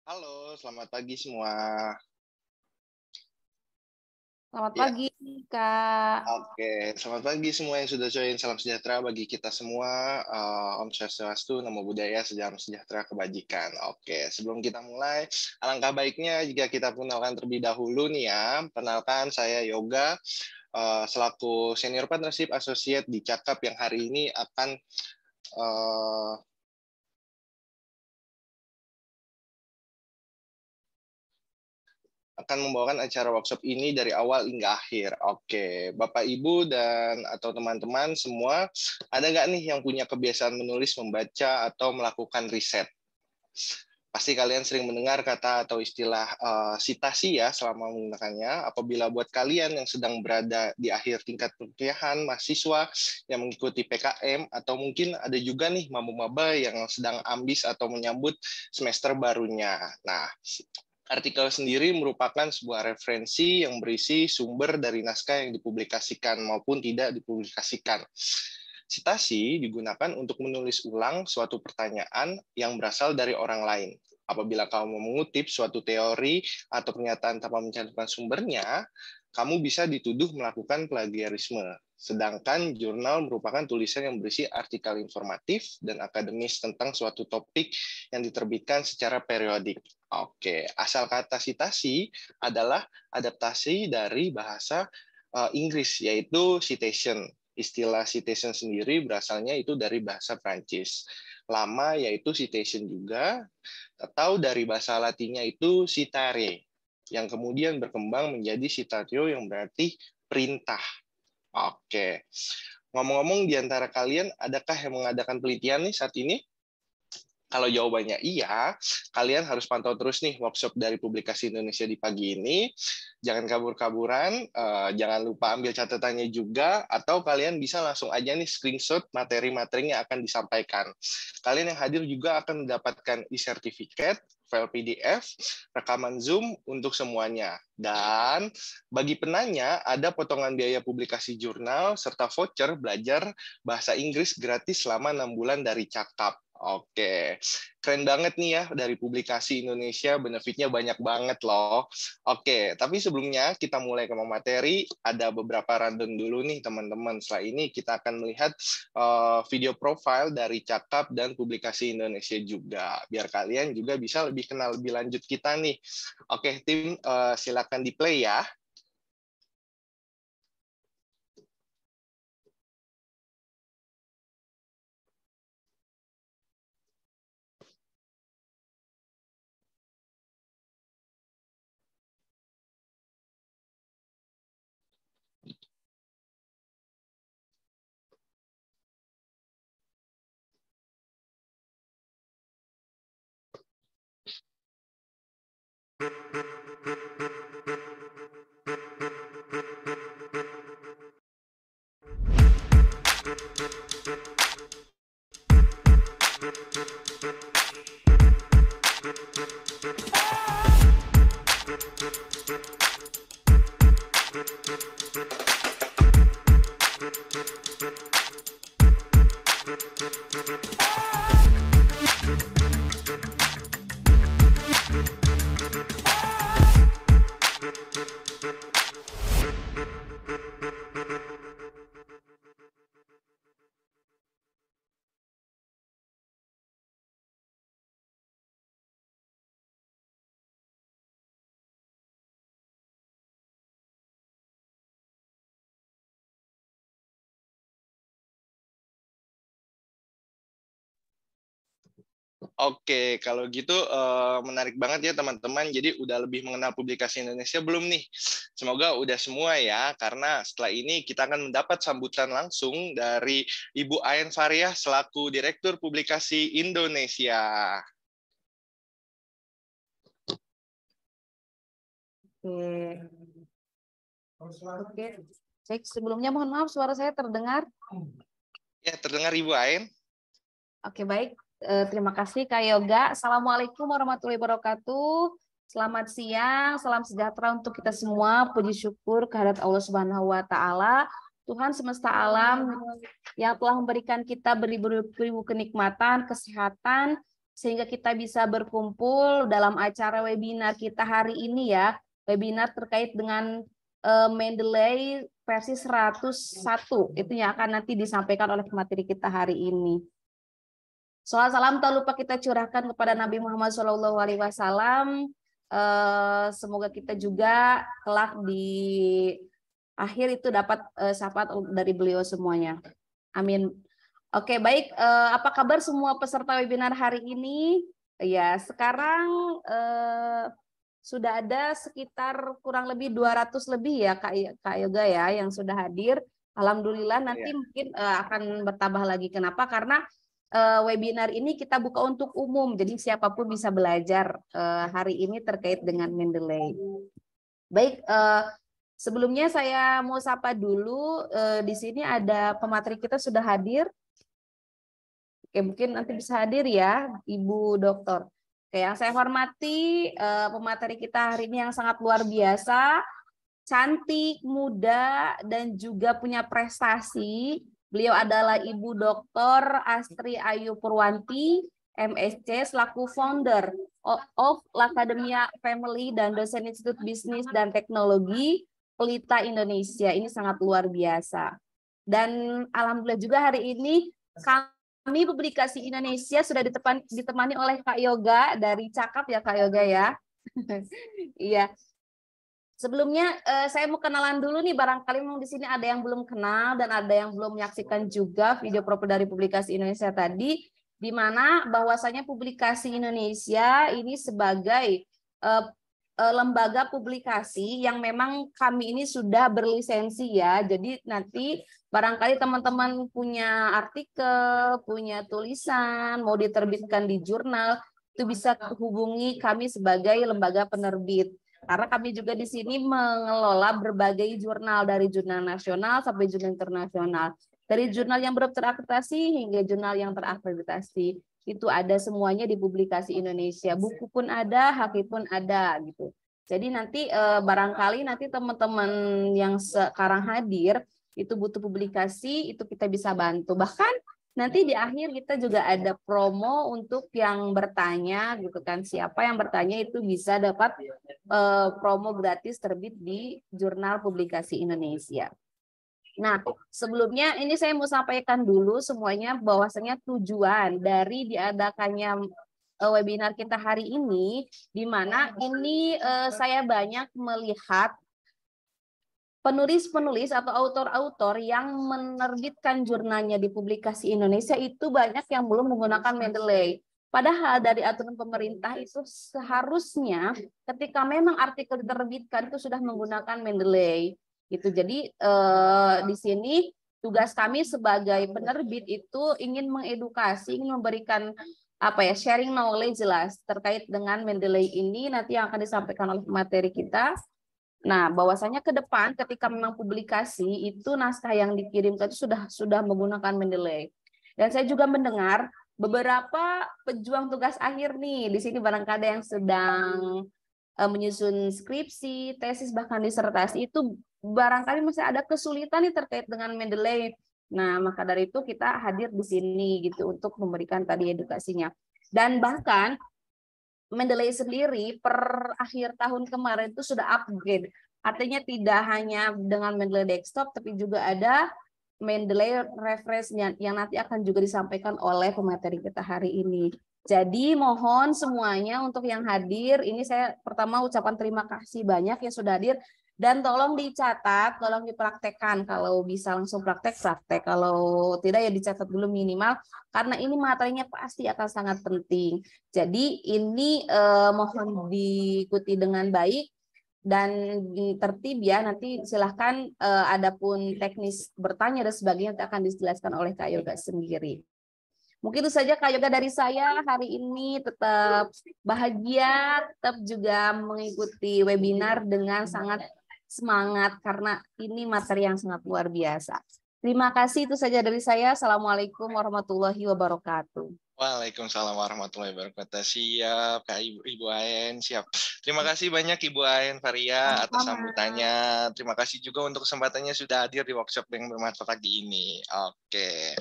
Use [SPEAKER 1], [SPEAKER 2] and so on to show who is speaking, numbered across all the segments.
[SPEAKER 1] Halo, selamat pagi semua.
[SPEAKER 2] Selamat
[SPEAKER 1] Ya,
[SPEAKER 2] pagi, Kak.
[SPEAKER 1] oke. Selamat pagi semua yang sudah join. Salam sejahtera bagi kita semua. Om Swastiastu, Namo Buddhaya, Salam sejahtera kebajikan. Oke, sebelum kita mulai, alangkah baiknya jika kita kenalkan terlebih dahulu nih ya. Perkenalkan, saya Yoga, selaku Senior Partnership Associate di Cakap yang hari ini akan eh, membawakan acara workshop ini dari awal hingga akhir. Oke, Bapak, Ibu, dan atau teman-teman semua, ada nggak nih yang punya kebiasaan menulis, membaca, atau melakukan riset? Pasti kalian sering mendengar kata atau istilah sitasi ya selama menggunakannya. Apabila buat kalian yang sedang berada di akhir tingkat perkuliahan, mahasiswa yang mengikuti PKM, atau mungkin ada juga nih maba-maba yang sedang ambis atau menyambut semester barunya. Nah, artikel sendiri merupakan sebuah referensi yang berisi sumber dari naskah yang dipublikasikan maupun tidak dipublikasikan. Sitasi digunakan untuk menulis ulang suatu pertanyaan yang berasal dari orang lain. Apabila kamu mengutip suatu teori atau pernyataan tanpa mencantumkan sumbernya, kamu bisa dituduh melakukan plagiarisme. Sedangkan jurnal merupakan tulisan yang berisi artikel informatif dan akademis tentang suatu topik yang diterbitkan secara periodik. Oke, asal kata sitasi adalah adaptasi dari bahasa Inggris, yaitu citation. Istilah citation sendiri berasalnya itu dari bahasa Prancis. Lama yaitu citation juga, atau dari bahasa Latinnya itu citare, yang kemudian berkembang menjadi citatio yang berarti perintah. Oke. Ngomong-ngomong, di antara kalian adakah yang mengadakan penelitian nih saat ini? Kalau jawabannya iya, kalian harus pantau terus nih workshop dari Publikasi Indonesia di pagi ini. Jangan kabur-kaburan, jangan lupa ambil catatannya juga, atau kalian bisa langsung aja nih screenshot materi-materi yang akan disampaikan. Kalian yang hadir juga akan mendapatkan e-certificate, file PDF, rekaman Zoom untuk semuanya. Dan bagi penanya, ada potongan biaya publikasi jurnal serta voucher belajar bahasa Inggris gratis selama 6 bulan dari Cakap. Oke, keren banget nih ya dari Publikasi Indonesia, benefitnya banyak banget loh. Oke, tapi sebelumnya kita mulai ke materi, ada beberapa rundown dulu nih teman-teman. Setelah ini kita akan melihat video profile dari Cakap dan Publikasi Indonesia juga, biar kalian juga bisa lebih kenal lebih lanjut kita nih. Oke, tim, silakan di play ya. Oke, kalau gitu menarik banget ya teman-teman. Jadi udah lebih mengenal Publikasi Indonesia belum nih? Semoga udah semua ya, karena setelah ini kita akan mendapat sambutan langsung dari Ibu Ayen Fariah selaku Direktur Publikasi Indonesia.
[SPEAKER 2] Oke. Cek sebelumnya mohon maaf suara saya terdengar.
[SPEAKER 1] Ya, terdengar Ibu Ayen?
[SPEAKER 2] Oke, baik. Terima kasih Kak Yoga. Assalamualaikum warahmatullahi wabarakatuh. Selamat siang, salam sejahtera untuk kita semua. Puji syukur kehadirat Allah Subhanahu wa taala, Tuhan semesta alam yang telah memberikan kita beribu-ribu kenikmatan, kesehatan, sehingga kita bisa berkumpul dalam acara webinar kita hari ini ya, webinar terkait dengan Mendeley versi 101, itu yang akan nanti disampaikan oleh pemateri kita hari ini. Sholawat salam tak lupa kita curahkan kepada Nabi Muhammad SAW. Semoga kita juga kelak di akhir itu dapat syafaat dari beliau semuanya. Amin. Oke, baik. Apa kabar semua peserta webinar hari ini? Ya, sekarang sudah ada sekitar kurang lebih 200 lebih ya Kak Yoga ya yang sudah hadir. Alhamdulillah nanti mungkin akan bertambah lagi. Kenapa? Karena webinar ini kita buka untuk umum, jadi siapapun bisa belajar hari ini terkait dengan Mendeley. Baik, sebelumnya saya mau sapa dulu. Di sini ada pemateri kita sudah hadir. Oke, mungkin nanti bisa hadir ya, Ibu Doktor. Oke, yang saya hormati pemateri kita hari ini yang sangat luar biasa, cantik, muda, dan juga punya prestasi. Beliau adalah Ibu Dr. Astri Ayu Purwanti, MSc, selaku founder of Academia Family dan dosen Institut Bisnis dan Teknologi Pelita Indonesia. Ini sangat luar biasa. Dan alhamdulillah juga hari ini kami Publikasi Indonesia sudah ditemani oleh Kak Yoga dari Cakap ya Kak Yoga ya. Iya. Sebelumnya saya mau kenalan dulu nih, barangkali memang di sini ada yang belum kenal dan ada yang belum menyaksikan juga video proper dari Publikasi Indonesia tadi, di mana bahwasanya Publikasi Indonesia ini sebagai lembaga publikasi yang memang kami ini sudah berlisensi ya. Jadi nanti barangkali teman-teman punya artikel, punya tulisan, mau diterbitkan di jurnal, itu bisa hubungi kami sebagai lembaga penerbit. Karena kami juga di sini mengelola berbagai jurnal, dari jurnal nasional sampai jurnal internasional. Dari jurnal yang belum terakreditasi hingga jurnal yang terakreditasi. Itu ada semuanya di Publikasi Indonesia. Buku pun ada, haki pun ada gitu. Jadi nanti barangkali nanti teman-teman yang sekarang hadir itu butuh publikasi, itu kita bisa bantu. Bahkan nanti di akhir kita juga ada promo untuk yang bertanya gitu kan. Siapa yang bertanya itu bisa dapat promo gratis terbit di Jurnal Publikasi Indonesia. Nah, sebelumnya ini saya mau sampaikan dulu semuanya bahwasanya tujuan dari diadakannya webinar kita hari ini, di mana ini saya banyak melihat penulis-penulis atau autor-autor yang menerbitkan jurnalnya di Publikasi Indonesia itu banyak yang belum menggunakan Mendeley. Padahal dari aturan pemerintah itu seharusnya ketika memang artikel diterbitkan itu sudah menggunakan Mendeley. Gitu. Jadi di sini tugas kami sebagai penerbit itu ingin mengedukasi, ingin memberikan sharing knowledge jelas terkait dengan Mendeley ini nanti yang akan disampaikan oleh materi kita. Nah, bahwasanya ke depan ketika memang publikasi itu naskah yang dikirimkan itu sudah menggunakan Mendeley. Dan saya juga mendengar beberapa pejuang tugas akhir nih di sini barangkali yang sedang menyusun skripsi, tesis bahkan disertasi itu barangkali masih ada kesulitan nih terkait dengan Mendeley. Nah, maka dari itu kita hadir di sini gitu untuk memberikan tadi edukasinya. Dan bahkan Mendeley sendiri per akhir tahun kemarin itu sudah upgrade. Artinya tidak hanya dengan Mendeley desktop, tapi juga ada Mendeley reference yang nanti akan juga disampaikan oleh pemateri kita hari ini. Jadi mohon semuanya untuk yang hadir, ini saya pertama ucapan terima kasih banyak yang sudah hadir. Dan tolong dicatat, tolong dipraktekkan. Kalau bisa langsung praktek. Kalau tidak ya dicatat dulu minimal. Karena ini materinya pasti akan sangat penting. Jadi ini mohon diikuti dengan baik dan tertib ya. Nanti silahkan adapun teknis bertanya dan sebagainya akan dijelaskan oleh Kak Yoga sendiri. Mungkin itu saja Kak Yoga dari saya hari ini. Tetap bahagia, tetap juga mengikuti webinar dengan sangat semangat karena ini materi yang sangat luar biasa. Terima kasih, itu saja dari saya. Assalamualaikum warahmatullahi wabarakatuh.
[SPEAKER 1] Waalaikumsalam warahmatullahi wabarakatuh. Siap, Kak Ibu Aen, siap. Terima kasih banyak Ibu Aen Faria atas
[SPEAKER 2] Sama-sama.
[SPEAKER 1] sambutannya. Terima kasih juga untuk kesempatannya sudah hadir di workshop yang bermanfaat pagi ini. Oke.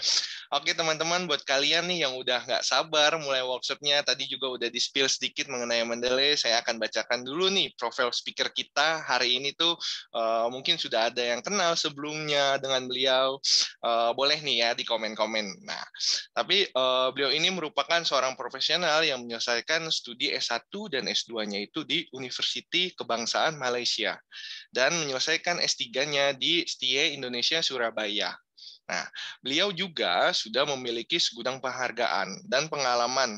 [SPEAKER 1] Oke teman-teman, buat kalian nih yang udah nggak sabar mulai workshopnya, tadi juga udah di-spill sedikit mengenai Mendeley, saya akan bacakan dulu nih profil speaker kita hari ini tuh mungkin sudah ada yang kenal sebelumnya dengan beliau. Boleh nih ya di komen-komen. Nah, tapi beliau ini merupakan seorang profesional yang menyelesaikan studi S1 dan S2-nya itu di Universiti Kebangsaan Malaysia dan menyelesaikan S3-nya di STIE Indonesia Surabaya. Nah, beliau juga sudah memiliki segudang penghargaan dan pengalaman.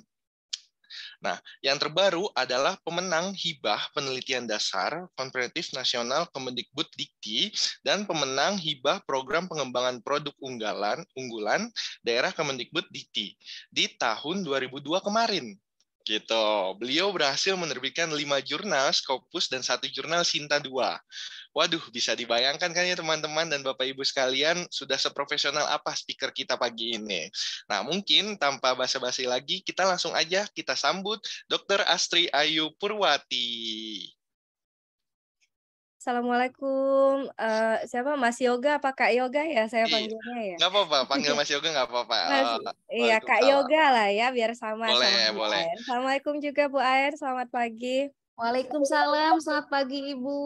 [SPEAKER 1] Nah, yang terbaru adalah pemenang hibah penelitian dasar Kompetitif Nasional Kemendikbud-Dikti dan pemenang hibah program pengembangan produk unggulan daerah Kemendikbud-Dikti di tahun 2002 kemarin. Gitu. Beliau berhasil menerbitkan 5 jurnal Scopus dan 1 jurnal Sinta 2. Waduh, bisa dibayangkan kan ya teman-teman dan Bapak Ibu sekalian, sudah seprofesional apa speaker kita pagi ini. Nah, mungkin tanpa basa-basi lagi, kita langsung aja kita sambut Dr. Astri Ayu Purwati.
[SPEAKER 3] Assalamualaikum. Siapa Mas Yoga apa Kak Yoga ya saya panggilnya ya?
[SPEAKER 1] Nggak apa-apa, panggil Mas Yoga nggak apa-apa.
[SPEAKER 3] Mas, iya Kak
[SPEAKER 1] Waalaikumsalam.
[SPEAKER 3] Yoga lah ya biar sama
[SPEAKER 1] Boleh,
[SPEAKER 3] Bu
[SPEAKER 1] boleh.
[SPEAKER 3] Ayen. Assalamualaikum juga Bu Ayen, selamat pagi.
[SPEAKER 2] Waalaikumsalam, selamat pagi Ibu.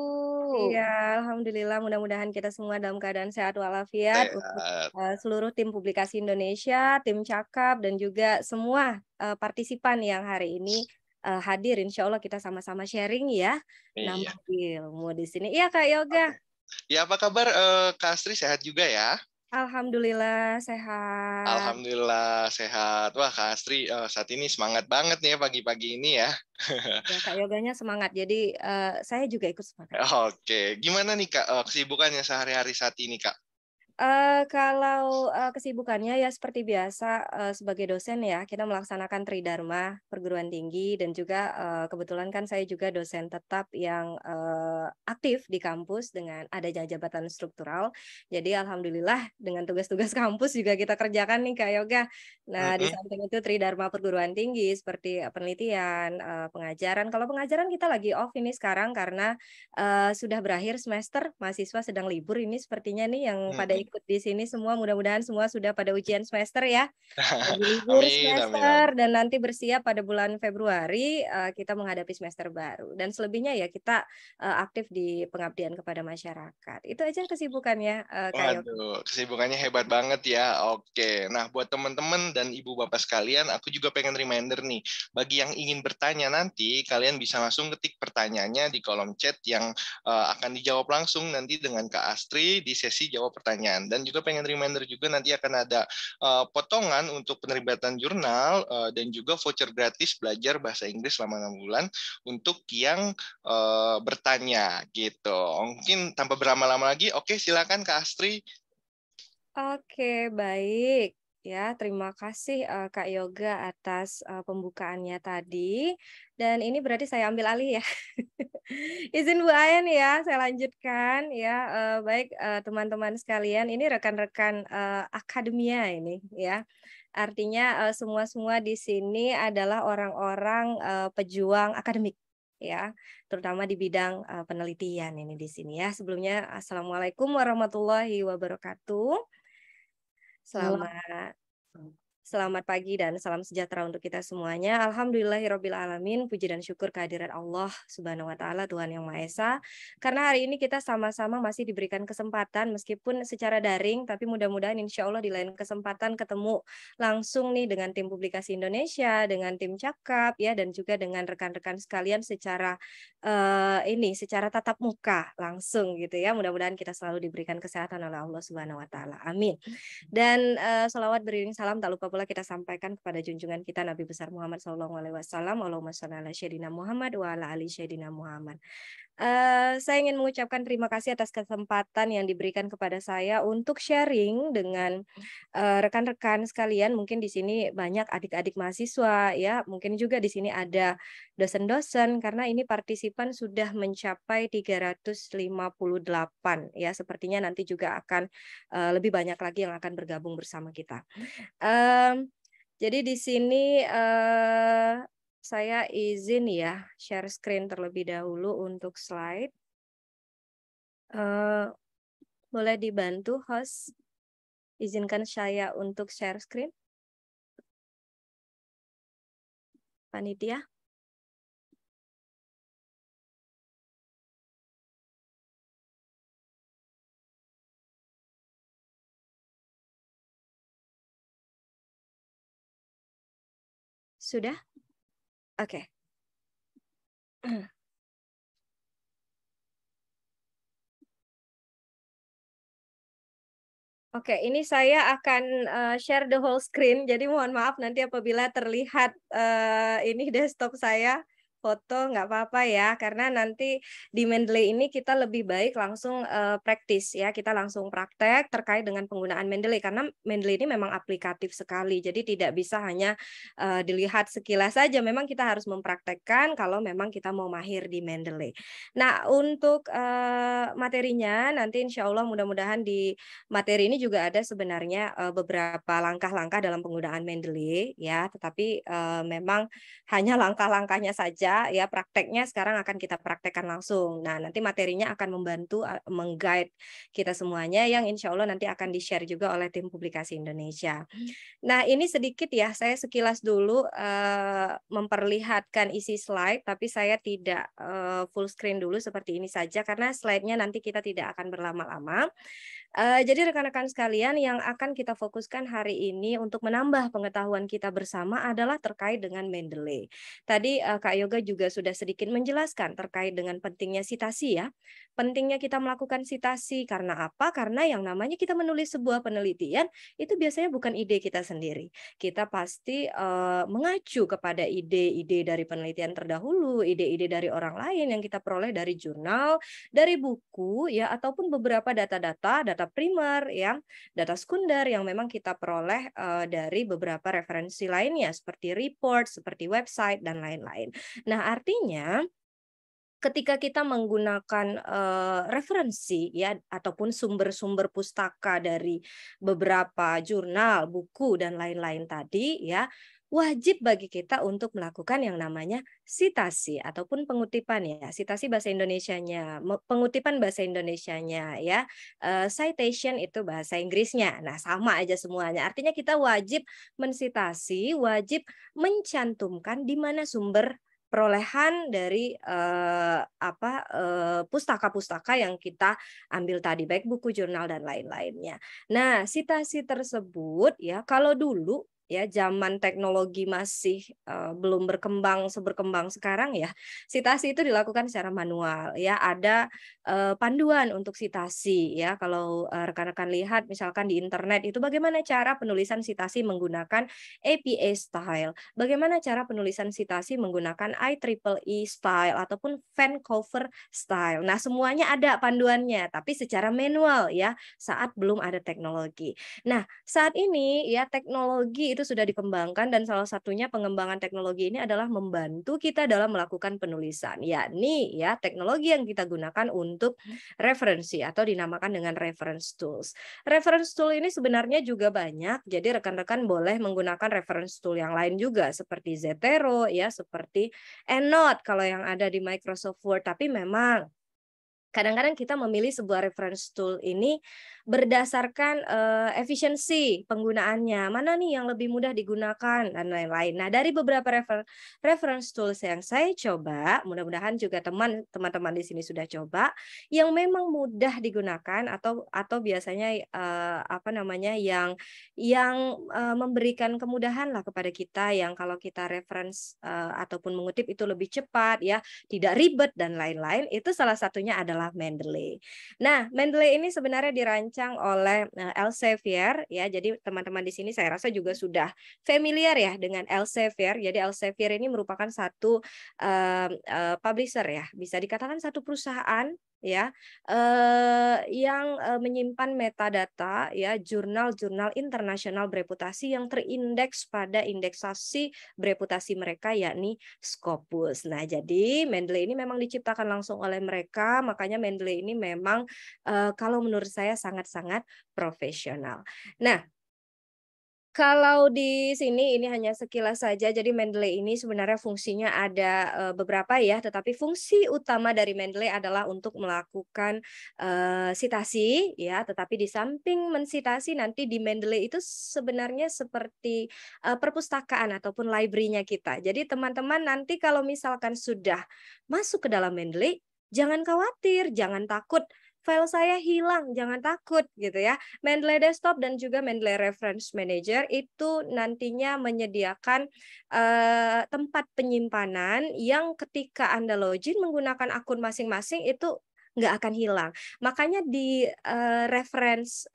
[SPEAKER 3] Iya, Alhamdulillah mudah-mudahan kita semua dalam keadaan sehat walafiat untuk
[SPEAKER 1] Sehat.
[SPEAKER 3] seluruh tim publikasi Indonesia, tim Cakap dan juga semua partisipan yang hari ini hadir. Insya Allah kita sama-sama sharing ya,
[SPEAKER 1] Iya.
[SPEAKER 3] nambah ilmu di sini. Iya Kak Yoga.
[SPEAKER 1] Ya, apa kabar Kak Astri? Sehat juga ya?
[SPEAKER 3] Alhamdulillah sehat.
[SPEAKER 1] Alhamdulillah sehat. Wah, Kak Astri saat ini semangat banget nih ya pagi-pagi ini ya.
[SPEAKER 3] Ya Kak Yoganya semangat. Jadi saya juga ikut semangat.
[SPEAKER 1] Oke, gimana nih Kak kesibukannya sehari-hari saat ini Kak?
[SPEAKER 3] Kalau kesibukannya ya seperti biasa sebagai dosen ya kita melaksanakan Tridharma perguruan tinggi dan juga kebetulan kan saya juga dosen tetap yang aktif di kampus dengan ada jabatan struktural. Jadi alhamdulillah dengan tugas-tugas kampus juga kita kerjakan nih Kak Yoga. Nah di samping itu Tridharma perguruan tinggi seperti penelitian, pengajaran. Kalau pengajaran kita lagi off ini sekarang karena sudah berakhir semester, mahasiswa sedang libur ini sepertinya nih yang pada ikut di sini semua mudah-mudahan semua sudah pada ujian semester ya. Lagi libur
[SPEAKER 1] Amin, amin, amin.
[SPEAKER 3] semester dan nanti bersiap pada bulan Februari kita menghadapi semester baru. Dan selebihnya ya kita aktif di pengabdian kepada masyarakat. Itu aja kesibukannya Kak Yoga.
[SPEAKER 1] Waduh, kesibukannya hebat banget ya. Oke, nah buat teman-teman dan ibu bapak sekalian, aku juga pengen reminder nih. Bagi yang ingin bertanya nanti, kalian bisa langsung ketik pertanyaannya di kolom chat yang akan dijawab langsung nanti dengan Kak Astri di sesi jawab pertanyaan. Dan juga pengen reminder juga nanti akan ada potongan untuk penerbitan jurnal dan juga voucher gratis belajar bahasa Inggris selama 6 bulan untuk yang bertanya gitu. Mungkin tanpa berlama-lama lagi, oke silakan Kak Astri.
[SPEAKER 3] Oke, baik. Ya, terima kasih Kak Yoga atas pembukaannya tadi. Dan ini berarti saya ambil alih ya. Izin Bu Ayen ya, saya lanjutkan ya. Baik teman-teman sekalian, ini rekan-rekan akademia ini ya. Artinya semua-semua di sini adalah orang-orang pejuang akademik ya, terutama di bidang penelitian ini di sini ya. Sebelumnya Assalamualaikum warahmatullahi wabarakatuh. Selamat pagi dan salam sejahtera untuk kita semuanya. Alhamdulillahirabbil alamin. Puji dan syukur kehadirat Allah Subhanahu wa taala, Tuhan Yang Maha Esa. Karena hari ini kita sama-sama masih diberikan kesempatan meskipun secara daring, tapi mudah-mudahan insya Allah di lain kesempatan ketemu langsung nih dengan tim publikasi Indonesia, dengan tim Cakap ya, dan juga dengan rekan-rekan sekalian secara secara tatap muka langsung gitu ya. Mudah-mudahan kita selalu diberikan kesehatan oleh Allah Subhanahu wa taala. Amin. Dan salawat beriring salam tak lupa pula kita sampaikan kepada junjungan kita Nabi besar Muhammad SAW. Allahumma shalli ala Sayyidina Muhammad wa ala ali Sayyidina Muhammad. Saya ingin mengucapkan terima kasih atas kesempatan yang diberikan kepada saya untuk sharing dengan rekan-rekan sekalian. Mungkin di sini banyak adik-adik mahasiswa ya, mungkin juga di sini ada dosen-dosen karena ini partisipan sudah mencapai 358 ya. Sepertinya nanti juga akan lebih banyak lagi yang akan bergabung bersama kita. Jadi di sini saya izin ya share screen terlebih dahulu untuk slide. Boleh dibantu host? Izinkan saya untuk share screen. Panitia. Sudah? Oke. Oke, ini saya akan share the whole screen. Jadi mohon maaf nanti apabila terlihat ini desktop saya foto nggak apa-apa ya, karena nanti di Mendeley ini kita lebih baik langsung praktis ya, kita langsung praktek terkait dengan penggunaan Mendeley karena Mendeley ini memang aplikatif sekali, jadi tidak bisa hanya dilihat sekilas saja, memang kita harus mempraktekkan kalau memang kita mau mahir di Mendeley. Nah, untuk materinya nanti insya Allah mudah-mudahan di materi ini juga ada sebenarnya beberapa langkah-langkah dalam penggunaan Mendeley ya, tetapi memang hanya langkah-langkahnya saja ya, prakteknya sekarang akan kita praktekkan langsung. Nah, nanti materinya akan membantu meng-guide kita semuanya yang insya Allah nanti akan di-share juga oleh tim publikasi Indonesia. Nah, ini sedikit ya, saya sekilas dulu memperlihatkan isi slide, tapi saya tidak full screen dulu seperti ini saja karena slide-nya nanti kita tidak akan berlama-lama. Jadi rekan-rekan sekalian yang akan kita fokuskan hari ini untuk menambah pengetahuan kita bersama adalah terkait dengan Mendeley. Tadi Kak Yoga juga sudah sedikit menjelaskan terkait dengan pentingnya sitasi ya. Pentingnya kita melakukan sitasi karena apa? Karena yang namanya kita menulis sebuah penelitian itu biasanya bukan ide kita sendiri. Kita pasti mengacu kepada ide-ide dari penelitian terdahulu, ide-ide dari orang lain yang kita peroleh dari jurnal, dari buku ya, ataupun beberapa data primer ya, data sekunder yang memang kita peroleh dari beberapa referensi lainnya seperti report, seperti website dan lain-lain. Nah, artinya ketika kita menggunakan referensi ya ataupun sumber-sumber pustaka dari beberapa jurnal, buku dan lain-lain tadi ya, wajib bagi kita untuk melakukan yang namanya sitasi ataupun pengutipan ya. Sitasi bahasa Indonesianya, pengutipan bahasa Indonesianya ya. Citation itu bahasa Inggrisnya. Nah, sama aja semuanya. Artinya kita wajib mensitasi, wajib mencantumkan di mana sumber perolehan dari pustaka-pustaka yang kita ambil tadi, baik buku, jurnal dan lain-lainnya. Nah, sitasi tersebut ya kalau dulu ya zaman teknologi masih belum seberkembang sekarang ya, sitasi itu dilakukan secara manual ya, ada panduan untuk sitasi ya. Kalau rekan-rekan lihat misalkan di internet itu bagaimana cara penulisan sitasi menggunakan APA style, bagaimana cara penulisan sitasi menggunakan IEEE style ataupun Vancouver style. Nah, semuanya ada panduannya tapi secara manual ya, saat belum ada teknologi. Nah, saat ini ya teknologi itu sudah dikembangkan dan salah satunya pengembangan teknologi ini adalah membantu kita dalam melakukan penulisan, yakni ya teknologi yang kita gunakan untuk referensi atau dinamakan dengan reference tools. Reference tool ini sebenarnya juga banyak, jadi rekan-rekan boleh menggunakan reference tool yang lain juga seperti Zotero ya, seperti EndNote kalau yang ada di Microsoft Word, tapi memang kadang-kadang kita memilih sebuah reference tool ini berdasarkan efisiensi penggunaannya. Mana nih yang lebih mudah digunakan dan lain-lain. Nah, dari beberapa reference tools yang saya coba, mudah-mudahan juga teman-teman di sini sudah coba, yang memang mudah digunakan atau biasanya yang memberikan kemudahan lah kepada kita, yang kalau kita reference ataupun mengutip itu lebih cepat ya, tidak ribet dan lain-lain, itu salah satunya adalah Mendeley. Nah, Mendeley ini sebenarnya dirancang oleh Elsevier ya. Jadi teman-teman di sini saya rasa juga sudah familiar ya dengan Elsevier. Jadi Elsevier ini merupakan satu publisher ya, bisa dikatakan satu perusahaan ya yang menyimpan metadata ya, jurnal-jurnal internasional bereputasi yang terindeks pada indeksasi bereputasi mereka yakni Scopus. Nah, jadi Mendeley ini memang diciptakan langsung oleh mereka, makanya Mendeley ini memang kalau menurut saya sangat-sangat profesional. Nah, Kalau di sini ini hanya sekilas saja. Jadi Mendeley ini sebenarnya fungsinya ada beberapa ya, tetapi fungsi utama dari Mendeley adalah untuk melakukan sitasi ya. Tetapi di samping mensitasi nanti di Mendeley itu sebenarnya seperti perpustakaan ataupun library-nya kita. Jadi teman-teman nanti kalau misalkan sudah masuk ke dalam Mendeley, jangan khawatir, jangan takut file saya hilang, jangan takut gitu ya. Mendeley Desktop dan juga Mendeley Reference Manager itu nantinya menyediakan tempat penyimpanan yang ketika Anda login menggunakan akun masing-masing itu nggak akan hilang. Makanya di reference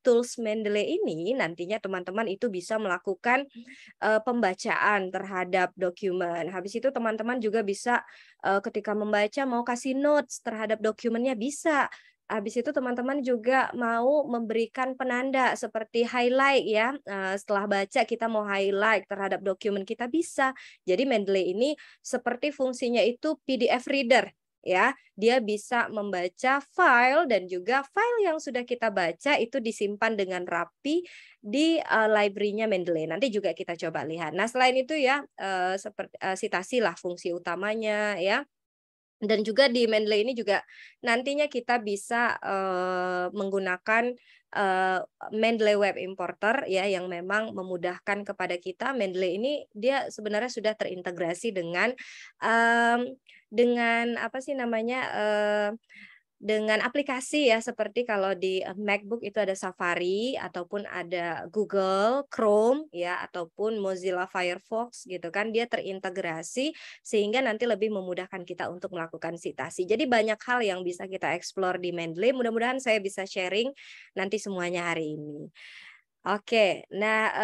[SPEAKER 3] tools Mendeley ini nantinya teman-teman itu bisa melakukan pembacaan terhadap dokumen. Habis itu teman-teman juga bisa ketika membaca mau kasih notes terhadap dokumennya bisa. Habis itu teman-teman juga mau memberikan penanda seperti highlight ya. Setelah baca kita mau highlight terhadap dokumen kita bisa. Jadi Mendeley ini seperti fungsinya itu PDF reader ya. Dia bisa membaca file dan juga file yang sudah kita baca itu disimpan dengan rapi di library-nya Mendeley. Nanti juga kita coba lihat. Nah, selain itu ya seperti sitasi lah fungsi utamanya ya. Dan juga di Mendeley ini juga nantinya kita bisa menggunakan Mendeley Web Importer ya yang memang memudahkan kepada kita. Mendeley ini dia sebenarnya sudah terintegrasi dengan apa sih namanya dengan aplikasi ya seperti kalau di MacBook itu ada Safari ataupun ada Google Chrome ya ataupun Mozilla Firefox gitu kan dia terintegrasi sehingga nanti lebih memudahkan kita untuk melakukan sitasi. Jadi banyak hal yang bisa kita explore di Mendeley. Mudah-mudahan saya bisa sharing nanti semuanya hari ini. Oke, nah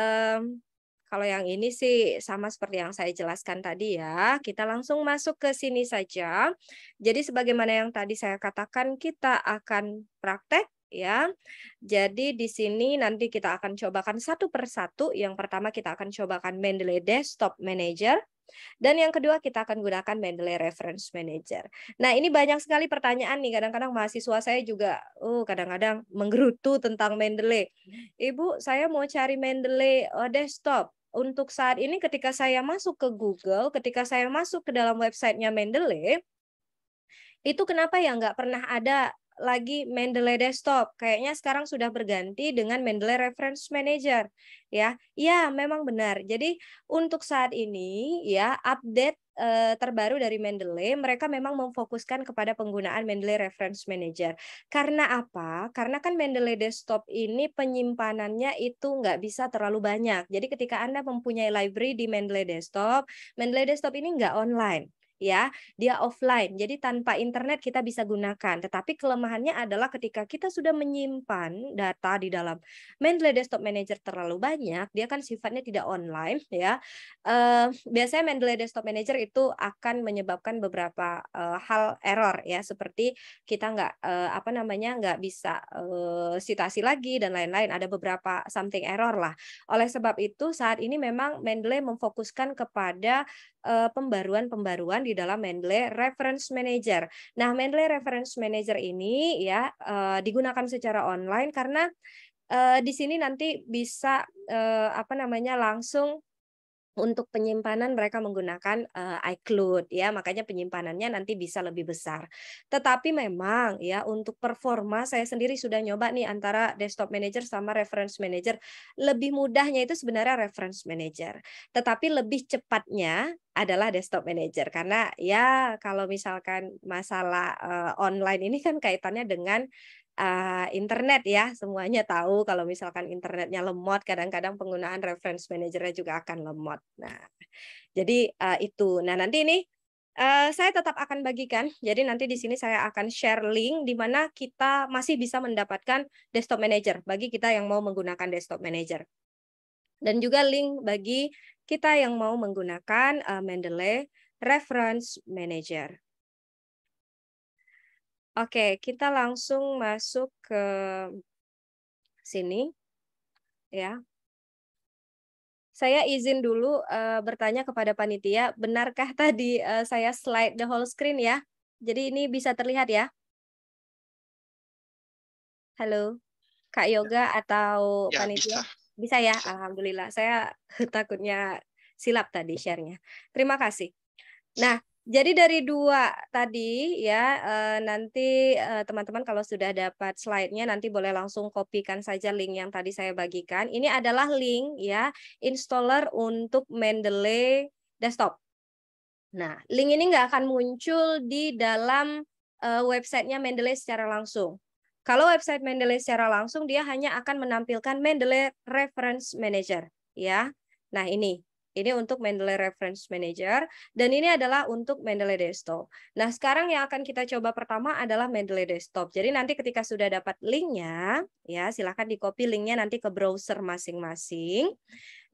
[SPEAKER 3] kalau yang ini sih sama seperti yang saya jelaskan tadi ya. Kita langsung masuk ke sini saja. Jadi sebagaimana yang tadi saya katakan kita akan praktek ya. Jadi di sini nanti kita akan cobakan satu persatu. Yang pertama kita akan cobakan Mendeley Desktop Manager. Dan yang kedua kita akan gunakan Mendeley Reference Manager. Nah ini banyak sekali pertanyaan nih. Kadang-kadang mahasiswa saya juga kadang-kadang menggerutu tentang Mendeley. Ibu saya mau cari Mendeley Desktop. Untuk saat ini ketika saya masuk ke Google, ketika saya masuk ke dalam websitenya Mendeley, itu kenapa ya nggak pernah ada lagi Mendeley Desktop? Kayaknya sekarang sudah berganti dengan Mendeley Reference Manager. Ya, memang benar. Jadi untuk saat ini ya update terbaru dari Mendeley, mereka memang memfokuskan kepada penggunaan Mendeley Reference Manager. Karena apa? Karena kan Mendeley Desktop ini penyimpanannya itu nggak bisa terlalu banyak. Jadi ketika Anda mempunyai library di Mendeley Desktop ini nggak online. Ya, dia offline. Jadi tanpa internet kita bisa gunakan. Tetapi kelemahannya adalah ketika kita sudah menyimpan data di dalam Mendeley Desktop Manager terlalu banyak, dia kan sifatnya tidak online ya. Biasanya Mendeley Desktop Manager itu akan menyebabkan beberapa hal error ya, seperti kita nggak bisa sitasi lagi dan lain-lain. Ada beberapa something error lah. Oleh sebab itu saat ini memang Mendeley memfokuskan kepada pembaruan-pembaruan di dalam Mendeley Reference Manager. Nah, Mendeley Reference Manager ini ya digunakan secara online karena di sini nanti bisa langsung untuk penyimpanan mereka menggunakan iCloud ya, makanya penyimpanannya nanti bisa lebih besar. Tetapi memang ya untuk performa saya sendiri sudah nyoba nih antara Desktop Manager sama Reference Manager. Lebih mudahnya itu sebenarnya Reference Manager. Tetapi lebih cepatnya adalah Desktop Manager karena ya kalau misalkan masalah online ini kan kaitannya dengan internet ya, semuanya tahu kalau misalkan internetnya lemot, kadang-kadang penggunaan reference manager-nya juga akan lemot. Nah, jadi itu. Nah, nanti ini saya tetap akan bagikan. Jadi nanti di sini saya akan share link di mana kita masih bisa mendapatkan desktop manager bagi kita yang mau menggunakan desktop manager. Dan juga link bagi kita yang mau menggunakan Mendeley Reference Manager. Oke, kita langsung masuk ke sini ya. Saya izin dulu bertanya kepada panitia, benarkah tadi saya slide the whole screen ya? Jadi ini bisa terlihat ya? Halo, Kak Yoga atau
[SPEAKER 1] Ya,
[SPEAKER 3] panitia?
[SPEAKER 1] bisa.
[SPEAKER 3] Bisa ya, alhamdulillah. Saya takutnya silap tadi share-nya. Terima kasih. Nah, jadi dari dua tadi ya, nanti teman-teman kalau sudah dapat slide-nya nanti boleh langsung kopikan saja link yang tadi saya bagikan. Ini adalah link ya, installer untuk Mendeley desktop. Nah, link ini nggak akan muncul di dalam websitenya Mendeley secara langsung. Kalau website Mendeley secara langsung, dia hanya akan menampilkan Mendeley Reference Manager, ya. Nah, ini untuk Mendeley Reference Manager, dan ini adalah untuk Mendeley Desktop. Nah, sekarang yang akan kita coba pertama adalah Mendeley Desktop. Jadi nanti ketika sudah dapat linknya, ya silahkan di-copy linknya nanti ke browser masing-masing.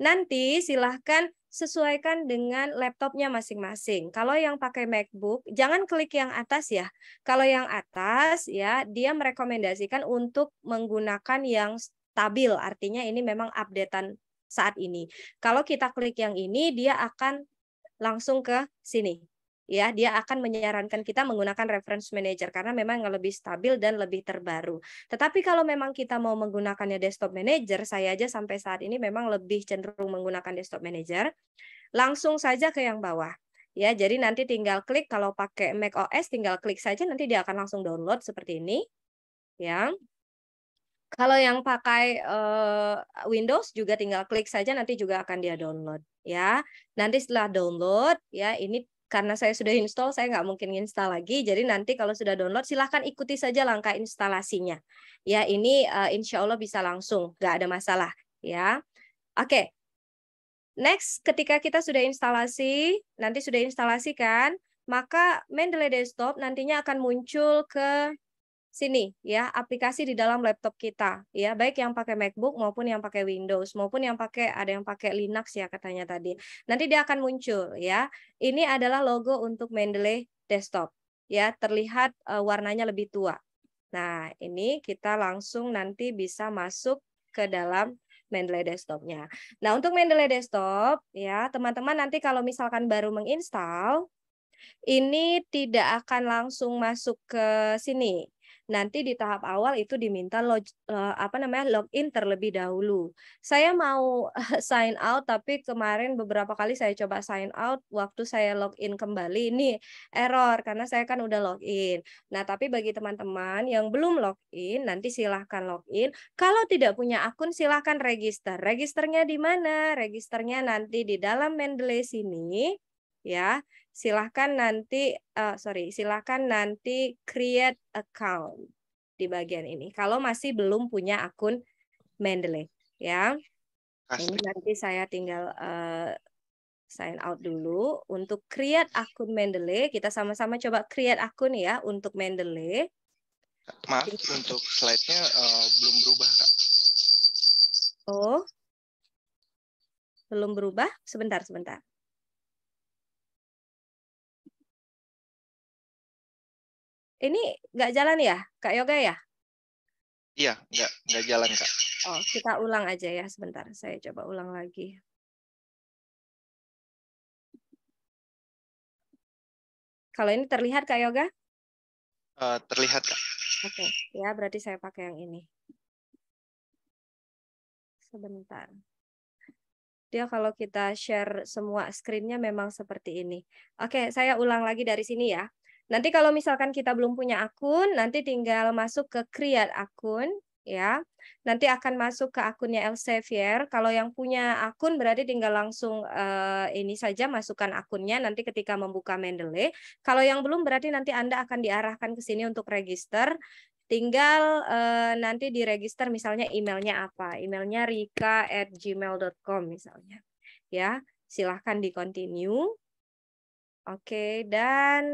[SPEAKER 3] Nanti silahkan sesuaikan dengan laptopnya masing-masing. Kalau yang pakai MacBook, jangan klik yang atas ya. Kalau yang atas ya, dia merekomendasikan untuk menggunakan yang stabil, artinya ini memang updatean saat ini. Kalau kita klik yang ini, dia akan langsung ke sini. Ya, dia akan menyarankan kita menggunakan reference manager karena memang lebih stabil dan lebih terbaru. Tetapi kalau memang kita mau menggunakannya desktop manager, saya aja sampai saat ini memang lebih cenderung menggunakan desktop manager. Langsung saja ke yang bawah. Ya, jadi nanti tinggal klik kalau pakai Mac OS tinggal klik saja nanti dia akan langsung download seperti ini. Ya. Kalau yang pakai Windows juga tinggal klik saja nanti juga akan dia download ya. Nanti setelah download ya ini karena saya sudah install saya nggak mungkin install lagi. Jadi nanti kalau sudah download silahkan ikuti saja langkah instalasinya. Ya ini insya Allah bisa langsung nggak ada masalah ya. Oke. Next ketika kita sudah instalasi nanti sudah instalasikan maka Mendeley Desktop nantinya akan muncul ke sini ya, aplikasi di dalam laptop kita ya, baik yang pakai MacBook maupun yang pakai Windows maupun yang pakai ada yang pakai Linux ya katanya tadi. Nanti dia akan muncul ya. Ini adalah logo untuk Mendeley Desktop ya, terlihat warnanya lebih tua. Nah, ini kita langsung nanti bisa masuk ke dalam Mendeley Desktop-nya. Nah, untuk Mendeley Desktop ya, teman-teman nanti kalau misalkan baru menginstal ini tidak akan langsung masuk ke sini. Nanti di tahap awal itu diminta login terlebih dahulu. Saya mau sign out tapi kemarin beberapa kali saya coba sign out waktu saya login kembali ini error karena saya kan udah login. Nah, tapi bagi teman-teman yang belum login nanti silahkan login. Kalau tidak punya akun silahkan register. Registernya di mana? Registernya nanti di dalam Mendeley sini ya. Silahkan nanti create account di bagian ini. Kalau masih belum punya akun Mendeley, ya. Ini nanti saya tinggal sign out dulu. Untuk create akun Mendeley, kita sama-sama coba create akun ya untuk Mendeley.
[SPEAKER 1] Maaf, untuk slide-nya belum berubah, Kak.
[SPEAKER 3] Oh, belum berubah? Sebentar. Ini nggak jalan ya, Kak Yoga ya?
[SPEAKER 1] Iya, nggak jalan, Kak.
[SPEAKER 3] Oh, kita ulang aja ya, sebentar. Saya coba ulang lagi. Kalau ini terlihat Kak Yoga?
[SPEAKER 1] Terlihat, Kak.
[SPEAKER 3] Oke, ya berarti saya pakai yang ini. Sebentar. Dia kalau kita share semua screen-nya memang seperti ini. Oke, saya ulang lagi dari sini ya. Nanti kalau misalkan kita belum punya akun, nanti tinggal masuk ke create akun, ya. Nanti akan masuk ke akunnya Elsevier. Kalau yang punya akun berarti tinggal langsung ini saja masukkan akunnya nanti ketika membuka Mendeley. Kalau yang belum berarti nanti Anda akan diarahkan ke sini untuk register. Tinggal nanti diregister misalnya emailnya apa. Emailnya rika@gmail.com misalnya. Ya, silahkan di continue. Oke, dan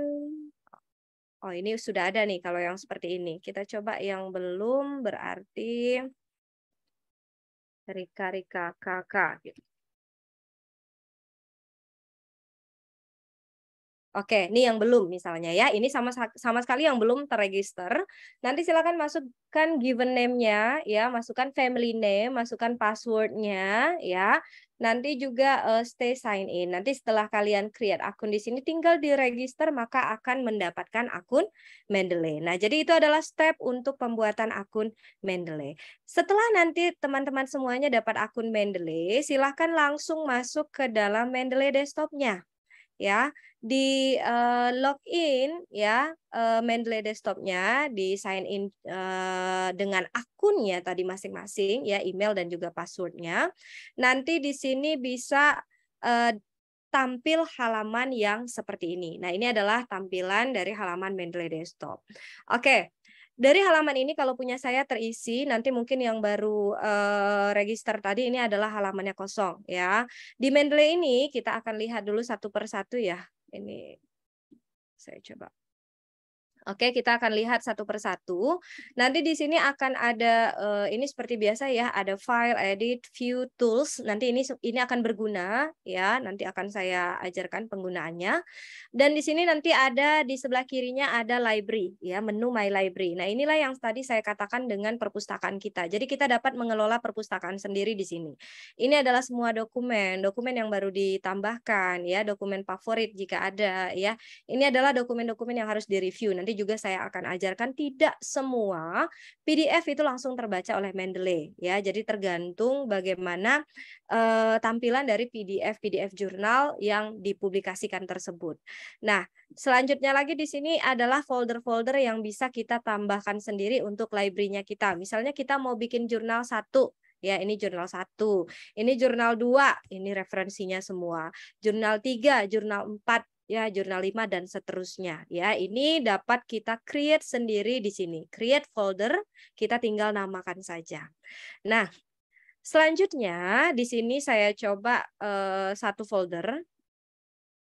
[SPEAKER 3] oh ini sudah ada nih kalau yang seperti ini. Kita coba yang belum berarti Rika kakak gitu. Oke, ini yang belum misalnya ya. Ini sama sekali yang belum terregister. Nanti silakan masukkan given name-nya ya, masukkan family name, masukkan password-nya ya. Nanti juga stay sign in. Nanti setelah kalian create akun di sini tinggal diregister maka akan mendapatkan akun Mendeley. Nah, jadi itu adalah step untuk pembuatan akun Mendeley. Setelah nanti teman-teman semuanya dapat akun Mendeley, silahkan langsung masuk ke dalam Mendeley desktop-nya. Ya, di login ya Mendeley desktop-nya, di sign in dengan akunnya tadi masing-masing ya, email dan juga password-nya. Nanti di sini bisa tampil halaman yang seperti ini. Nah, ini adalah tampilan dari halaman Mendeley desktop. Oke. Dari halaman ini kalau punya saya terisi, nanti mungkin yang baru register tadi ini adalah halamannya kosong ya. Di Mendeley ini kita akan lihat dulu satu persatu ya. Ini saya coba. Oke, kita akan lihat satu persatu. Nanti di sini akan ada ini seperti biasa ya, ada file, edit, view, tools. Nanti ini akan berguna ya, nanti akan saya ajarkan penggunaannya. Dan di sini nanti ada di sebelah kirinya ada library ya, menu my library. Nah, inilah yang tadi saya katakan dengan perpustakaan kita. Jadi kita dapat mengelola perpustakaan sendiri di sini. Ini adalah semua dokumen yang baru ditambahkan ya, dokumen favorit jika ada ya. Ini adalah dokumen-dokumen yang harus direview. Nanti juga saya akan ajarkan tidak semua PDF itu langsung terbaca oleh Mendeley ya. Jadi tergantung bagaimana tampilan dari PDF jurnal yang dipublikasikan tersebut. Nah, selanjutnya lagi di sini adalah folder-folder yang bisa kita tambahkan sendiri untuk library-nya kita. Misalnya kita mau bikin jurnal 1 ya, ini jurnal 1, ini jurnal 2, ini referensinya semua. Jurnal 3, jurnal 4 ya, jurnal 5 dan seterusnya ya. Ini dapat kita create sendiri di sini. Create folder, kita tinggal namakan saja. Nah, selanjutnya di sini saya coba satu folder.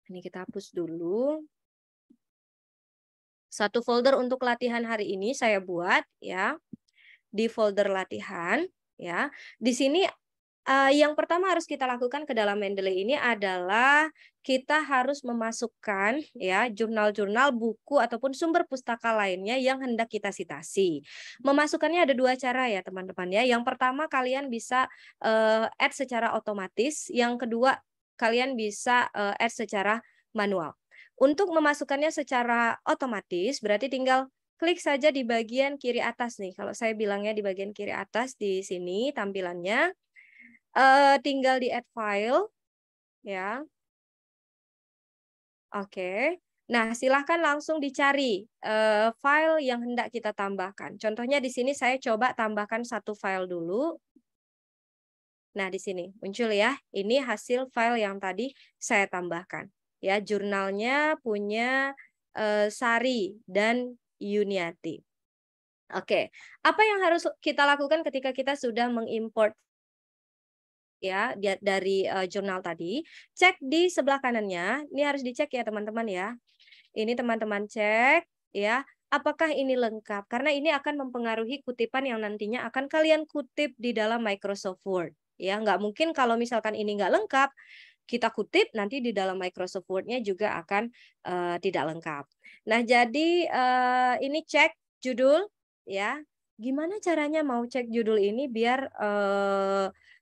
[SPEAKER 3] Ini kita hapus dulu. Satu folder untuk latihan hari ini saya buat ya. Di folder latihan ya. Di sini yang pertama harus kita lakukan ke dalam Mendeley ini adalah kita harus memasukkan ya jurnal-jurnal, buku ataupun sumber pustaka lainnya yang hendak kita citasi. Memasukkannya ada 2 cara ya teman-teman ya. Yang pertama kalian bisa add secara otomatis, yang kedua kalian bisa add secara manual. Untuk memasukkannya secara otomatis berarti tinggal klik saja di bagian kiri atas nih. Kalau saya bilangnya di bagian kiri atas di sini tampilannya. Tinggal di add file ya. Oke. Nah, silahkan langsung dicari file yang hendak kita tambahkan. Contohnya di sini saya coba tambahkan satu file dulu. Nah, di sini muncul ya. Ini hasil file yang tadi saya tambahkan. Ya, jurnalnya punya Sari dan Yuniati. Oke. Apa yang harus kita lakukan ketika kita sudah mengimport ya dari jurnal tadi? Cek di sebelah kanannya. Ini harus dicek ya teman-teman ya. Ini teman-teman cek ya. Apakah ini lengkap? Karena ini akan mempengaruhi kutipan yang nantinya akan kalian kutip di dalam Microsoft Word. Ya, nggak mungkin kalau misalkan ini nggak lengkap, kita kutip nanti di dalam Microsoft Word-nya juga akan tidak lengkap. Nah, jadi ini cek judul ya. Gimana caranya mau cek judul ini biar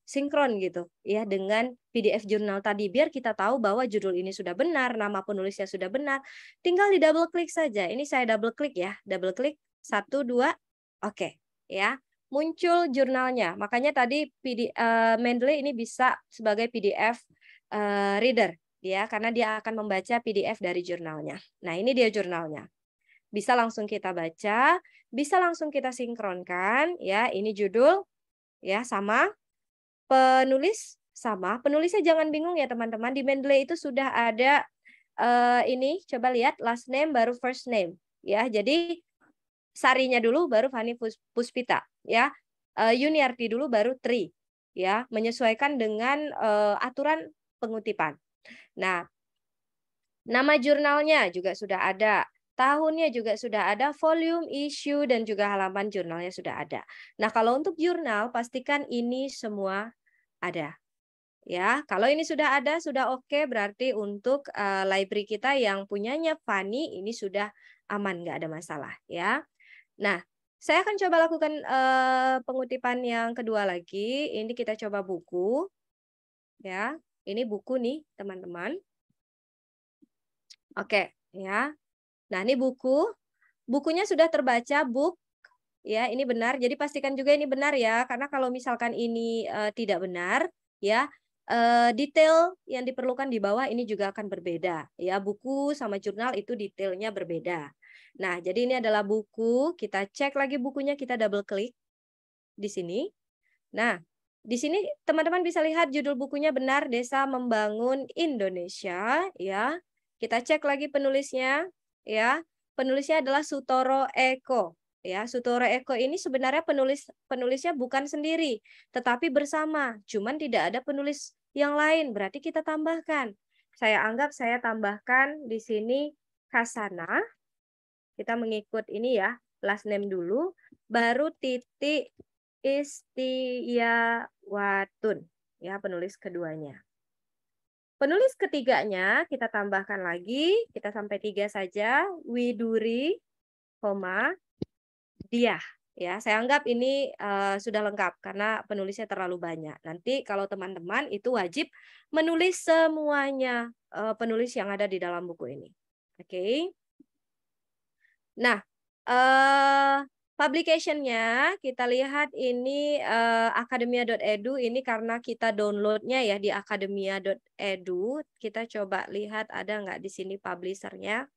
[SPEAKER 3] sinkron gitu ya dengan PDF jurnal tadi, biar kita tahu bahwa judul ini sudah benar, nama penulisnya sudah benar. Tinggal di double klik saja. Ini saya double klik ya. Double klik 1 2. Oke, ya. Muncul jurnalnya. Makanya tadi Mendeley ini bisa sebagai PDF reader ya, karena dia akan membaca PDF dari jurnalnya. Nah, ini dia jurnalnya. Bisa langsung kita baca, bisa langsung kita sinkronkan ya. Ini judul ya sama, penulis sama. Penulisnya jangan bingung ya teman-teman. Di Mendeley itu sudah ada ini, coba lihat last name baru first name ya. Jadi Sarinya dulu baru Fani Puspita ya. Yuniarti dulu baru Tri ya, menyesuaikan dengan aturan pengutipan. Nah, nama jurnalnya juga sudah ada. Tahunnya juga sudah ada, volume, issue, dan juga halaman jurnalnya sudah ada. Nah, kalau untuk jurnal, pastikan ini semua ada. Ya, kalau ini sudah ada, sudah oke, berarti untuk library kita yang punyanya Fani ini sudah aman, nggak ada masalah ya. Nah, saya akan coba lakukan pengutipan yang kedua lagi. Ini kita coba buku, ya. Ini buku nih, teman-teman. Oke, ya. Nah, ini buku. Bukunya sudah terbaca, book. Ya, ini benar. Jadi pastikan juga ini benar ya, karena kalau misalkan ini tidak benar, ya, detail yang diperlukan di bawah ini juga akan berbeda. Ya, buku sama jurnal itu detailnya berbeda. Nah, jadi ini adalah buku. Kita cek lagi bukunya, kita double klik di sini. Nah, di sini teman-teman bisa lihat judul bukunya benar, Desa Membangun Indonesia. Ya, kita cek lagi penulisnya. Ya, penulisnya adalah Sutoro Eko. Ya, Sutoro Eko ini sebenarnya penulisnya bukan sendiri, tetapi bersama. Cuman tidak ada penulis yang lain, berarti kita tambahkan. Saya anggap saya tambahkan di sini Kasana. Kita mengikut ini ya, last name dulu, baru titik Istiyawatun, ya penulis keduanya. Penulis ketiganya kita tambahkan lagi, kita sampai 3 saja, Widuri, Diah. Ya, saya anggap ini sudah lengkap karena penulisnya terlalu banyak. Nanti kalau teman-teman itu wajib menulis semuanya penulis yang ada di dalam buku ini. Oke. Nah, publication-nya kita lihat ini academia.edu, ini karena kita download-nya ya di academia.edu. Kita coba lihat ada nggak di sini publisher-nya.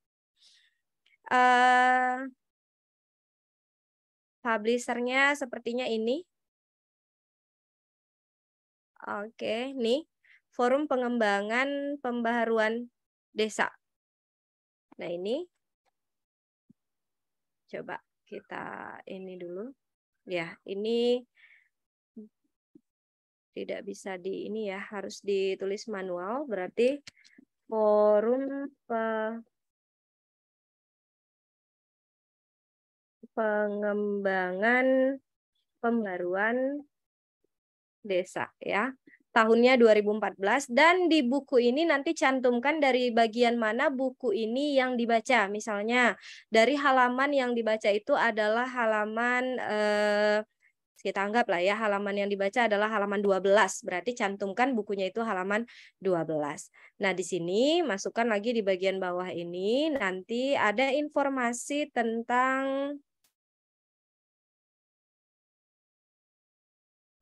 [SPEAKER 3] Publisher-nya sepertinya ini. Oke, nih. Forum Pengembangan Pembaharuan Desa. Nah, ini. Coba kita ini dulu. Ya, ini tidak bisa di ini ya, harus ditulis manual. Berarti Forum Pengembangan Pembaruan Desa ya. Tahunnya 2014 dan di buku ini nanti cantumkan dari bagian mana buku ini yang dibaca. Misalnya dari halaman yang dibaca itu adalah halaman kita anggap lah ya halaman yang dibaca adalah halaman 12. Berarti cantumkan bukunya itu halaman 12. Nah, di sini masukkan lagi di bagian bawah ini nanti ada informasi tentang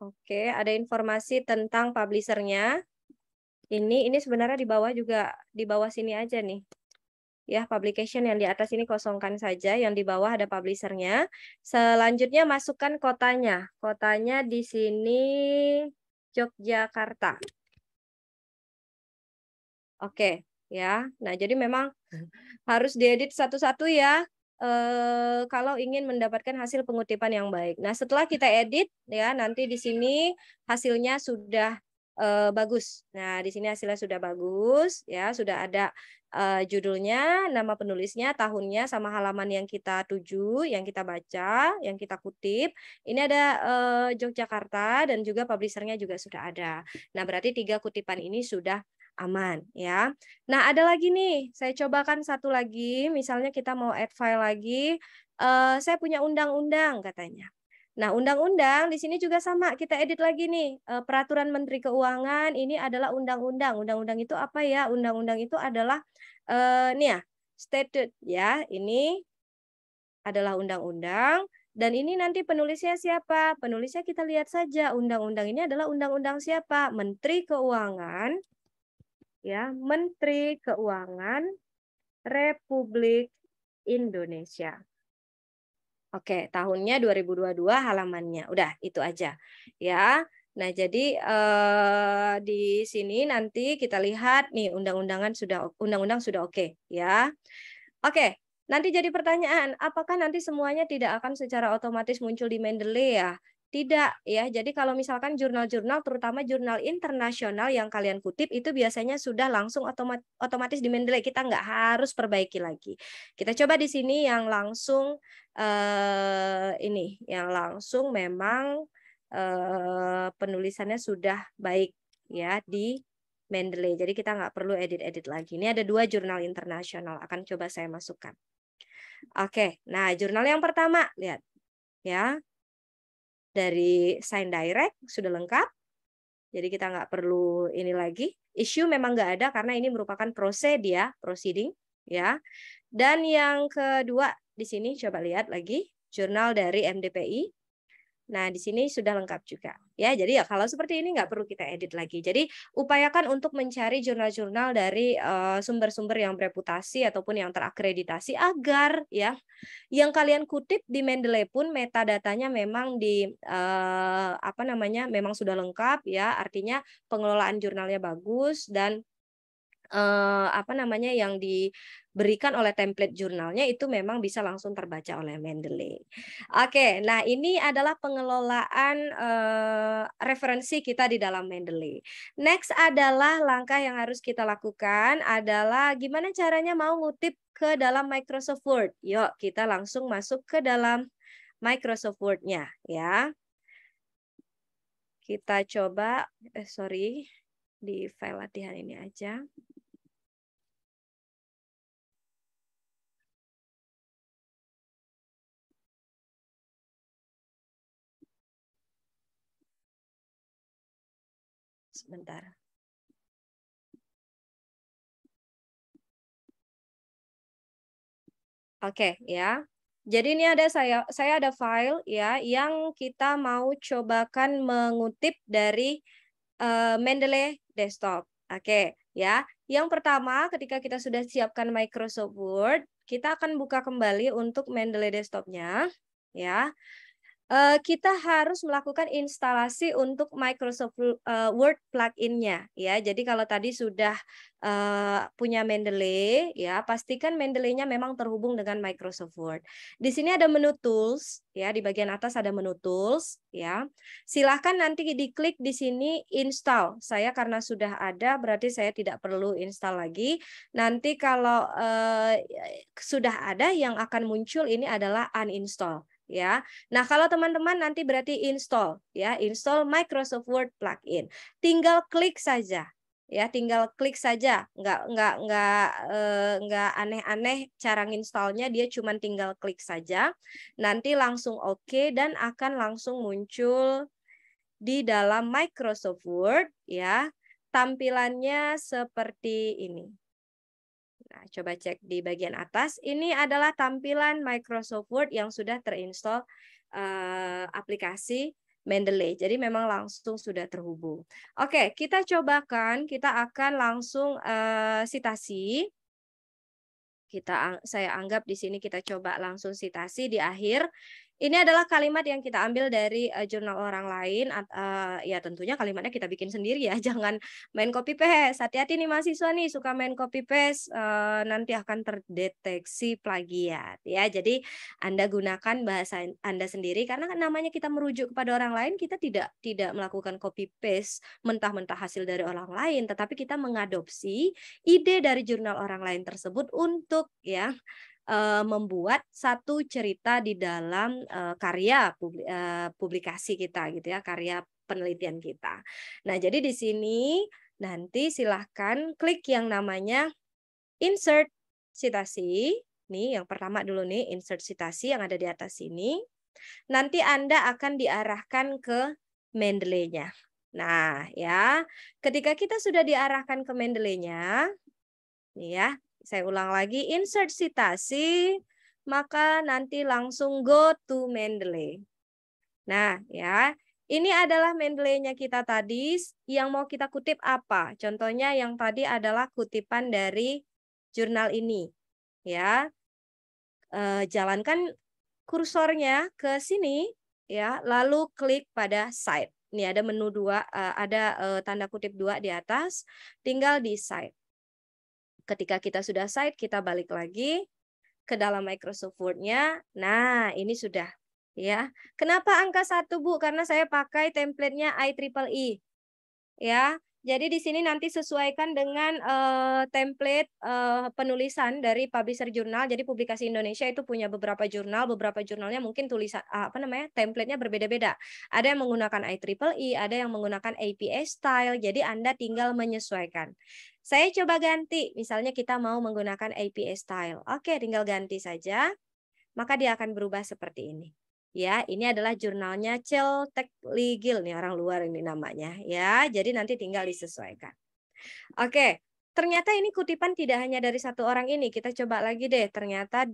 [SPEAKER 3] Oke, ada informasi tentang publisher-nya. Ini sebenarnya di bawah juga, di bawah sini aja nih. Ya, publication yang di atas ini kosongkan saja, yang di bawah ada publisher-nya. Selanjutnya masukkan kotanya. Kotanya di sini Yogyakarta. Oke, ya. Nah, jadi memang harus diedit satu-satu ya. Kalau ingin mendapatkan hasil pengutipan yang baik. Nah, setelah kita edit ya, nanti di sini hasilnya sudah bagus. Nah, di sini hasilnya sudah bagus ya, sudah ada judulnya, nama penulisnya, tahunnya sama halaman yang kita tuju, yang kita baca, yang kita kutip. Ini ada Yogyakarta dan juga publisher-nya juga sudah ada. Nah, berarti 3 kutipan ini sudah aman ya. Nah, ada lagi nih, saya cobakan satu lagi, misalnya kita mau add file lagi, saya punya undang-undang katanya. Nah, undang-undang di sini juga sama, kita edit lagi nih, peraturan Menteri Keuangan, ini adalah undang-undang. Undang-undang itu apa ya? Undang-undang itu adalah, nih ya, statute ya, ini adalah undang-undang, dan ini nanti penulisnya siapa? Penulisnya kita lihat saja, undang-undang ini adalah undang-undang siapa? Menteri Keuangan, ya, Menteri Keuangan Republik Indonesia. Oke, tahunnya 2022, halamannya. Udah, itu aja. Ya. Nah, jadi di sini nanti kita lihat nih undang-undang sudah oke, ya. Oke, nanti jadi pertanyaan, apakah nanti semuanya tidak akan secara otomatis muncul di Mendeley ya? Tidak ya. Jadi kalau misalkan jurnal-jurnal, terutama jurnal internasional yang kalian kutip itu biasanya sudah langsung otomatis di Mendeley. Kita nggak harus perbaiki lagi. Kita coba di sini yang langsung yang langsung memang penulisannya sudah baik ya di Mendeley. Jadi kita nggak perlu edit-edit lagi. Ini ada 2 jurnal internasional. Akan coba saya masukkan. Oke, nah jurnal yang pertama lihat ya, dari Sign Direct sudah lengkap. Jadi kita nggak perlu ini lagi. Issue memang nggak ada karena ini merupakan proceeding ya. Dan yang kedua di sini coba lihat lagi jurnal dari MDPI. Nah, di sini sudah lengkap juga. Ya, jadi ya kalau seperti ini nggak perlu kita edit lagi. Jadi upayakan untuk mencari jurnal-jurnal dari sumber-sumber yang bereputasi ataupun yang terakreditasi agar ya yang kalian kutip di Mendeley pun metadatanya memang memang sudah lengkap ya, artinya pengelolaan jurnalnya bagus dan yang diberikan oleh template jurnalnya itu memang bisa langsung terbaca oleh Mendeley. Oke, nah ini adalah pengelolaan referensi kita di dalam Mendeley. Next adalah langkah yang harus kita lakukan adalah gimana caranya mau ngutip ke dalam Microsoft Word. Yuk, kita langsung masuk ke dalam Microsoft Word-nya ya. Kita coba di file latihan ini aja. Sebentar. Oke, ya. Jadi ini ada saya ada file ya yang kita mau cobakan mengutip dari Mendeley Desktop. Oke, ya. Yang pertama ketika kita sudah siapkan Microsoft Word, kita akan buka kembali untuk Mendeley Desktop-nya, ya. Kita harus melakukan instalasi untuk Microsoft Word plugin-nya ya. Jadi kalau tadi sudah punya Mendeley ya, pastikan Mendeley-nya memang terhubung dengan Microsoft Word. Di sini ada menu tools ya, di bagian atas ada menu tools ya. Silahkan nanti diklik di sini install. Saya karena sudah ada berarti saya tidak perlu install lagi. Nanti kalau sudah ada yang akan muncul ini adalah uninstall. Ya, nah kalau teman-teman nanti berarti install ya, install Microsoft Word plugin. Tinggal klik saja, ya, tinggal klik saja, nggak aneh-aneh cara nginstallnya, dia cuma tinggal klik saja, nanti langsung oke dan akan langsung muncul di dalam Microsoft Word ya, tampilannya seperti ini. Nah, coba cek di bagian atas. Ini adalah tampilan Microsoft Word yang sudah terinstall aplikasi Mendeley. Jadi memang langsung sudah terhubung. Oke, kita cobakan. Kita akan langsung sitasi. Saya anggap di sini kita coba langsung sitasi di akhir. Ini adalah kalimat yang kita ambil dari jurnal orang lain. Ya tentunya kalimatnya kita bikin sendiri ya. Jangan main copy paste. Hati-hati nih mahasiswa nih suka main copy paste, nanti akan terdeteksi plagiat ya. Jadi Anda gunakan bahasa Anda sendiri karena namanya kita merujuk kepada orang lain, kita tidak melakukan copy paste mentah-mentah hasil dari orang lain, tetapi kita mengadopsi ide dari jurnal orang lain tersebut untuk ya membuat satu cerita di dalam karya publikasi kita gitu ya, karya penelitian kita. Nah, jadi di sini nanti silahkan klik yang namanya insert citasi. Nih, yang pertama dulu nih, insert citasi yang ada di atas sini. Nanti Anda akan diarahkan ke Mendeley-nya. Nah, ya, ketika kita sudah diarahkan ke Mendeley-nya, nih ya, saya ulang lagi, insert citasi, maka nanti langsung go to Mendeley. Nah, ya, ini adalah Mendeley-nya kita tadi, yang mau kita kutip apa? Contohnya yang tadi adalah kutipan dari jurnal ini. Ya, jalankan kursornya ke sini, ya, lalu klik pada Cite. Ini ada menu 2, ada tanda kutip 2 di atas, tinggal di Cite. Ketika kita sudah cite, kita balik lagi ke dalam Microsoft Word-nya. Nah, ini sudah. Ya. Kenapa angka 1, Bu? Karena saya pakai template-nya IEEE. Ya. Jadi di sini nanti sesuaikan dengan template penulisan dari publisher jurnal. Jadi Publikasi Indonesia itu punya beberapa jurnalnya mungkin tulisan template-nya berbeda-beda. Ada yang menggunakan IEEE, ada yang menggunakan APA style. Jadi Anda tinggal menyesuaikan. Saya coba ganti, misalnya kita mau menggunakan APA style. Oke, tinggal ganti saja. Maka dia akan berubah seperti ini. Ya, ini adalah jurnalnya Celtic Legal nih, orang luar ini namanya ya. Jadi nanti tinggal disesuaikan. Oke, ternyata ini kutipan tidak hanya dari satu orang ini. Kita coba lagi deh. Ternyata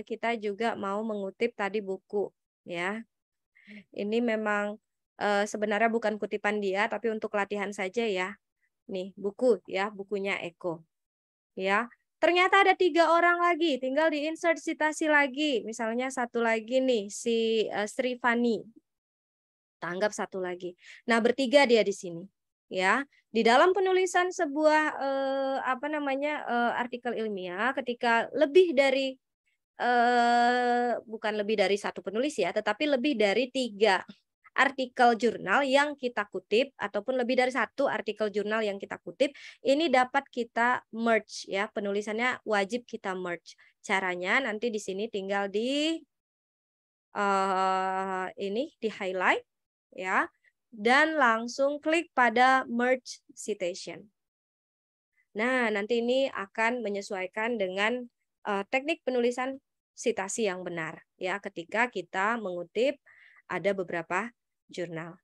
[SPEAKER 3] kita juga mau mengutip tadi buku ya. Ini memang sebenarnya bukan kutipan dia, tapi untuk latihan saja ya. Nih, buku ya, bukunya Eko. Ya. Ternyata ada 3 orang lagi, tinggal di-insert citasi lagi. Misalnya satu lagi nih, si Sri Fani. Kita anggap satu lagi. Nah, bertiga dia di sini. Ya, di dalam penulisan sebuah artikel ilmiah, ketika lebih dari bukan lebih dari satu penulis ya, tetapi lebih dari 3 artikel jurnal yang kita kutip ataupun lebih dari 1 artikel jurnal yang kita kutip, ini dapat kita merge ya, penulisannya wajib kita merge. Caranya nanti di sini tinggal di di highlight ya, dan langsung klik pada merge citation. Nah, nanti ini akan menyesuaikan dengan teknik penulisan sitasi yang benar ya, ketika kita mengutip ada beberapa jurnal.